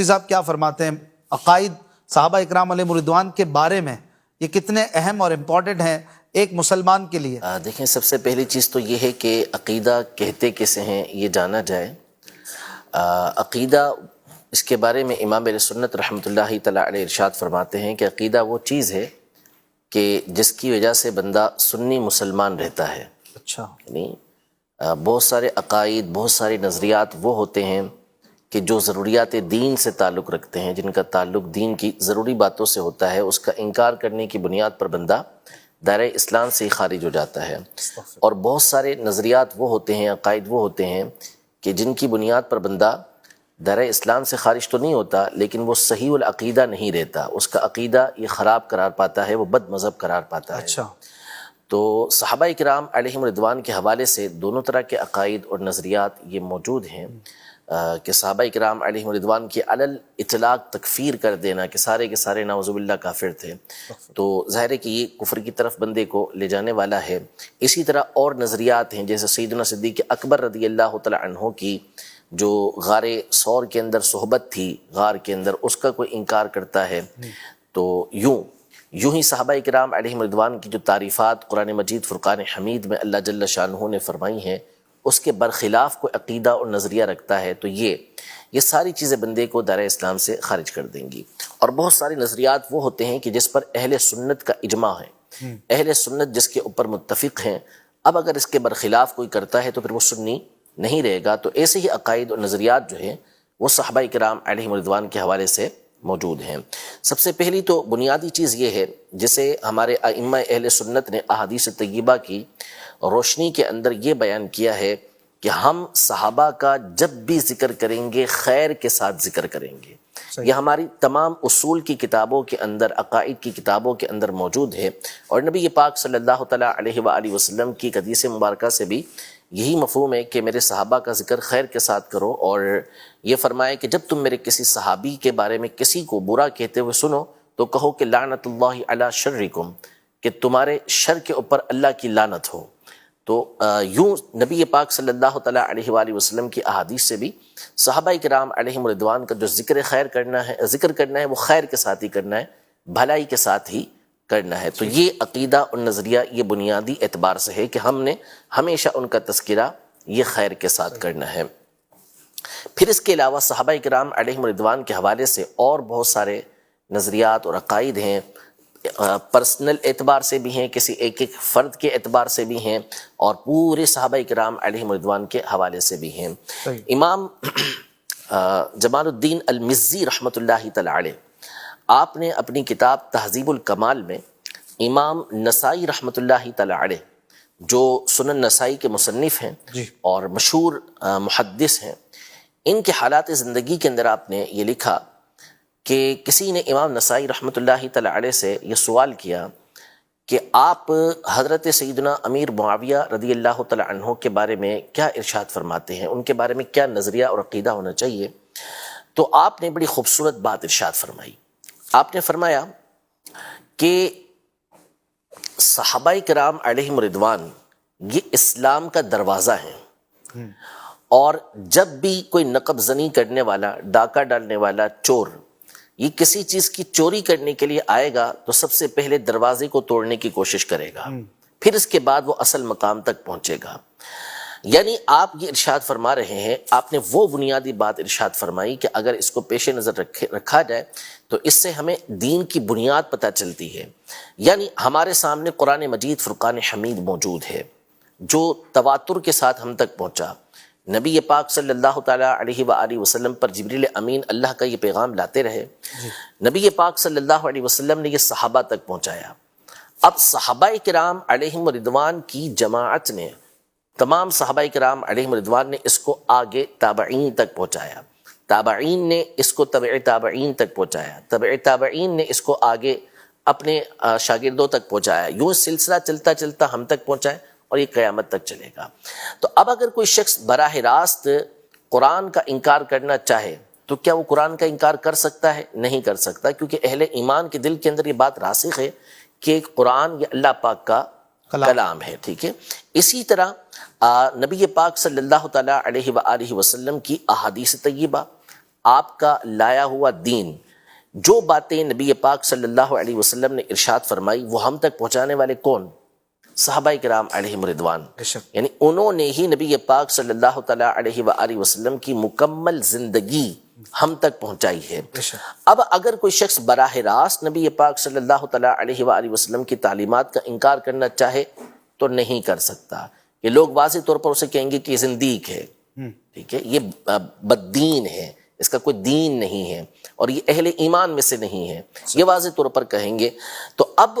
مفتی صاحب کیا فرماتے ہیں؟ عقائد صحابہ اکرام علیہم رضوان کے بارے میں یہ کتنے اہم اور امپورٹنٹ ہیں ایک مسلمان کے لیے؟ دیکھیں، سب سے پہلی چیز تو یہ ہے کہ عقیدہ کہتے کسے ہیں یہ جانا جائے۔ عقیدہ، اس کے بارے میں امام اہل سنت رحمۃ اللہ تعالیٰ علیہ ارشاد فرماتے ہیں کہ عقیدہ وہ چیز ہے کہ جس کی وجہ سے بندہ سنی مسلمان رہتا ہے۔ اچھا، یعنی بہت سارے عقائد، بہت سارے نظریات وہ ہوتے ہیں کہ جو ضروریات دین سے تعلق رکھتے ہیں، جن کا تعلق دین کی ضروری باتوں سے ہوتا ہے، اس کا انکار کرنے کی بنیاد پر بندہ دائرہ اسلام سے ہی خارج ہو جاتا ہے۔ اور بہت سارے نظریات وہ ہوتے ہیں، عقائد وہ ہوتے ہیں کہ جن کی بنیاد پر بندہ دائرہ اسلام سے خارج تو نہیں ہوتا، لیکن وہ صحیح العقیدہ نہیں رہتا، اس کا عقیدہ یہ خراب قرار پاتا ہے، وہ بد مذہب قرار پاتا ہے۔ اچھا، تو صحابہ کرام علیہم رضوان کے حوالے سے دونوں طرح کے عقائد اور نظریات یہ موجود ہیں کہ صحابہ کرام علیہم رضوان کی علل اطلاق تکفیر کر دینا کہ سارے کے سارے نعوذ باللہ کافر تھے، تو ظاہر ہے کہ یہ کفر کی طرف بندے کو لے جانے والا ہے۔ اسی طرح اور نظریات ہیں، جیسے سیدنا صدیق اکبر رضی اللہ تعالی عنہ کی جو غار ثور کے اندر صحبت تھی، غار کے اندر، اس کا کوئی انکار کرتا ہے۔ تو یوں ہی صحابہ کرام علیہم رضوان کی جو تعریفات قرآن مجید فرقان حمید میں اللہ جل شانہ نے فرمائی ہیں، اس کے برخلاف کوئی عقیدہ اور نظریہ رکھتا ہے تو یہ ساری چیزیں بندے کو دائرہ اسلام سے خارج کر دیں گی۔ اور بہت سارے نظریات وہ ہوتے ہیں کہ جس پر اہل سنت کا اجماع ہے، اہل سنت جس کے اوپر متفق ہیں، اب اگر اس کے برخلاف کوئی کرتا ہے تو پھر وہ سنی نہیں رہے گا۔ تو ایسے ہی عقائد اور نظریات جو ہیں وہ صحابہ کرام علیہم رضوان کے حوالے سے موجود ہیں۔ سب سے پہلی تو بنیادی چیز یہ ہے جسے ہمارے ائمہ اہل سنت نے احادیث طیبہ کی روشنی کے اندر یہ بیان کیا ہے کہ ہم صحابہ کا جب بھی ذکر کریں گے خیر کے ساتھ ذکر کریں گے۔ یہ ہماری تمام اصول کی کتابوں کے اندر، عقائد کی کتابوں کے اندر موجود ہے، اور نبی پاک صلی اللہ تعالیٰ علیہ وآلہ وسلم کی حدیث مبارکہ سے بھی یہی مفہوم ہے کہ میرے صحابہ کا ذکر خیر کے ساتھ کرو، اور یہ فرمائے کہ جب تم میرے کسی صحابی کے بارے میں کسی کو برا کہتے ہوئے سنو تو کہو کہ لعنت اللہ علی شرکم، کہ تمہارے شر کے اوپر اللہ کی لعنت ہو۔ تو یوں نبی پاک صلی اللہ تعالیٰ علیہ وآلہ وسلم کی احادیث سے بھی صحابہ کرام علیہم رضوان کا جو ذکر کرنا ہے وہ خیر کے ساتھ ہی کرنا ہے، بھلائی کے ساتھ ہی کرنا ہے۔ تو یہ عقیدہ اور نظریہ یہ بنیادی اعتبار سے ہے کہ ہم نے ہمیشہ ان کا تذکرہ یہ خیر کے ساتھ کرنا ہے۔ پھر اس کے علاوہ صحابہ کرام علیہم رضوان کے حوالے سے اور بہت سارے نظریات اور عقائد ہیں، پرسنل اعتبار سے بھی ہیں، کسی ایک ایک فرد کے اعتبار سے بھی ہیں، اور پورے صحابہ کرام علیہم رضوان کے حوالے سے بھی ہیں۔ امام جمال الدین المزی رحمۃ اللہ تعالی علیہ، آپ نے اپنی کتاب تہذیب الکمال میں امام نسائی رحمۃ اللہ تعالی علیہ، جو سنن نسائی کے مصنف ہیں اور مشہور محدث ہیں، ان کے حالات زندگی کے اندر آپ نے یہ لکھا کہ کسی نے امام نسائی رحمۃ اللہ تعالی علیہ سے یہ سوال کیا کہ آپ حضرت سیدنا امیر معاویہ رضی اللہ تعالی عنہ کے بارے میں کیا ارشاد فرماتے ہیں، ان کے بارے میں کیا نظریہ اور عقیدہ ہونا چاہیے؟ تو آپ نے بڑی خوبصورت بات ارشاد فرمائی۔ آپ نے فرمایا کہ صحابہ کرام علیہم رضوان یہ اسلام کا دروازہ ہیں، اور جب بھی کوئی نقب زنی کرنے والا، ڈاکہ ڈالنے والا، چور یہ کسی چیز کی چوری کرنے کے لیے آئے گا تو سب سے پہلے دروازے کو توڑنے کی کوشش کرے گا، پھر اس کے بعد وہ اصل مقام تک پہنچے گا۔ یعنی آپ یہ ارشاد فرما رہے ہیں، آپ نے وہ بنیادی بات ارشاد فرمائی کہ اگر اس کو پیش نظر رکھا جائے تو اس سے ہمیں دین کی بنیاد پتہ چلتی ہے۔ یعنی ہمارے سامنے قرآن مجید فرقان حمید موجود ہے جو تواتر کے ساتھ ہم تک پہنچا۔ نبی پاک صلی اللہ تعالیٰ علیہ وآلہ وسلم پر جبریل امین اللہ کا یہ پیغام لاتے رہے، نبی پاک صلی اللہ علیہ وسلم نے یہ صحابہ تک پہنچایا۔ اب صحابہ کرام علیہم رضوان کی جماعت نے، تمام صحابہ کرام علیہم رضوان نے اس کو آگے تابعین تک پہنچایا، تابعین نے اس کو تبع تابعین تک پہنچایا، تبع تابعین نے اس کو آگے اپنے شاگردوں تک پہنچایا، یوں سلسلہ چلتا چلتا ہم تک پہنچائے اور یہ قیامت تک چلے گا۔ تو اب اگر کوئی شخص براہ راست قرآن کا انکار کرنا چاہے تو کیا وہ قرآن کا انکار کر سکتا ہے؟ نہیں کر سکتا، کیونکہ اہل ایمان کے دل کے اندر یہ بات راسخ ہے کہ قرآن یہ اللہ پاک کا کلام ہے، ٹھیک ہے۔ اسی طرح نبی پاک صلی اللہ تعالیٰ علیہ وآلہ وسلم کی احادیث طیبہ، آپ کا لایا ہوا دین، جو باتیں نبی پاک صلی اللہ علیہ وسلم نے ارشاد فرمائی وہ ہم تک پہنچانے والے کون؟ صحابہ کرام علیہم رضوان. یعنی انہوں نے ہی نبی پاک صلی اللہ تعالیٰ علیہ وآلہ وسلم کی مکمل زندگی ہم تک پہنچائی ہے. اب اگر کوئی شخص براہ راست نبی پاک صلی اللہ تعالیٰ علیہ وآلہ وسلم کی تعلیمات کا انکار کرنا چاہے تو نہیں کر سکتا. یہ لوگ واضح طور پر اسے کہیں گے کہ یہ زندیق ہے، ٹھیک ہے، یہ بددین ہے، اس کا کوئی دین نہیں ہے اور یہ اہل ایمان میں سے نہیں ہے، یہ واضح طور پر کہیں گے. تو اب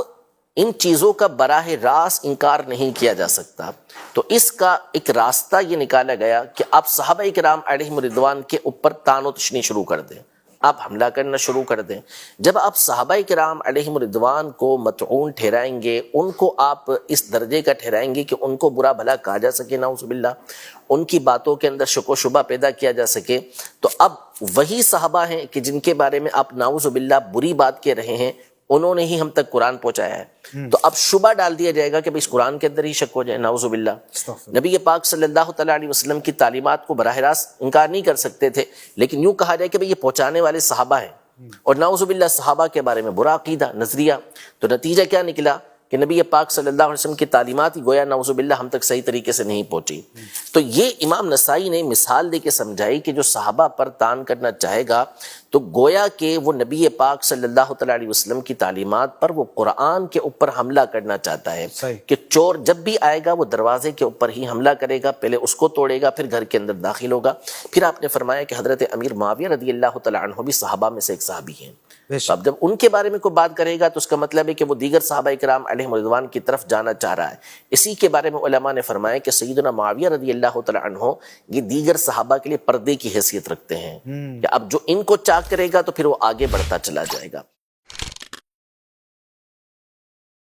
ان چیزوں کا براہ راست انکار نہیں کیا جا سکتا. تو اس کا ایک راستہ یہ نکالا گیا کہ آپ صحابہ کرام علیہم رضوان کے اوپر طعن و تشنیع شروع کر دیں، آپ حملہ کرنا شروع کر دیں. جب آپ صحابہ کرام علیہم رضوان کو مطعون ٹھہرائیں گے، ان کو آپ اس درجے کا ٹھہرائیں گے کہ ان کو برا بھلا کہا جا سکے، نعوذ باللہ، ان کی باتوں کے اندر شک و شبہ پیدا کیا جا سکے، تو اب وہی صحابہ ہیں کہ جن کے بارے میں آپ نعوذ باللہ بری بات کہہ رہے ہیں، انہوں نے ہی ہم تک قرآن پہنچایا ہے. تو اب شبہ ڈال دیا جائے گا کہ اس قرآن کے اندر ہی شک ہو جائے، نعوذ باللہ. نبی پاک صلی اللہ تعالیٰ علیہ وسلم کی تعلیمات کو براہ راست انکار نہیں کر سکتے تھے، لیکن یوں کہا جائے کہ یہ پہنچانے والے صحابہ ہیں اور نعوذ باللہ صحابہ کے بارے میں برا عقیدہ، نظریہ. تو نتیجہ کیا نکلا کہ نبی پاک صلی اللہ علیہ وسلم کی تعلیمات ہی گویا نعوذ باللہ ہم تک صحیح طریقے سے نہیں پہنچی. تو یہ امام نسائی نے مثال دے کے سمجھائی کہ جو صحابہ پر طعن کرنا چاہے گا تو گویا کہ وہ نبی پاک صلی اللہ تعالیٰ علیہ وسلم کی تعلیمات پر، وہ قرآن کے اوپر حملہ کرنا چاہتا ہے. کہ چور جب بھی آئے گا وہ دروازے کے اوپر ہی حملہ کرے گا، پہلے اس کو توڑے گا، پھر گھر کے اندر داخل ہوگا. پھر آپ نے فرمایا کہ حضرت امیر معاویہ رضی اللہ تعالیٰ عنہ بھی صحابہ میں سے ایک صحابی ہیں. اب جب ان کے بارے میں کوئی بات کرے گا تو اس کا مطلب ہے کہ وہ دیگر صحابہ کرام علیہم رضوان کی طرف جانا چاہ رہا ہے. اسی کے بارے میں علماء نے فرمایا کہ سیدنا معاویہ رضی اللہ تعالیٰ عنہ یہ دیگر صحابہ کے لیے پردے کی حیثیت رکھتے ہیں، کہ اب جو ان کو چاک کرے گا تو پھر وہ آگے بڑھتا چلا جائے گا.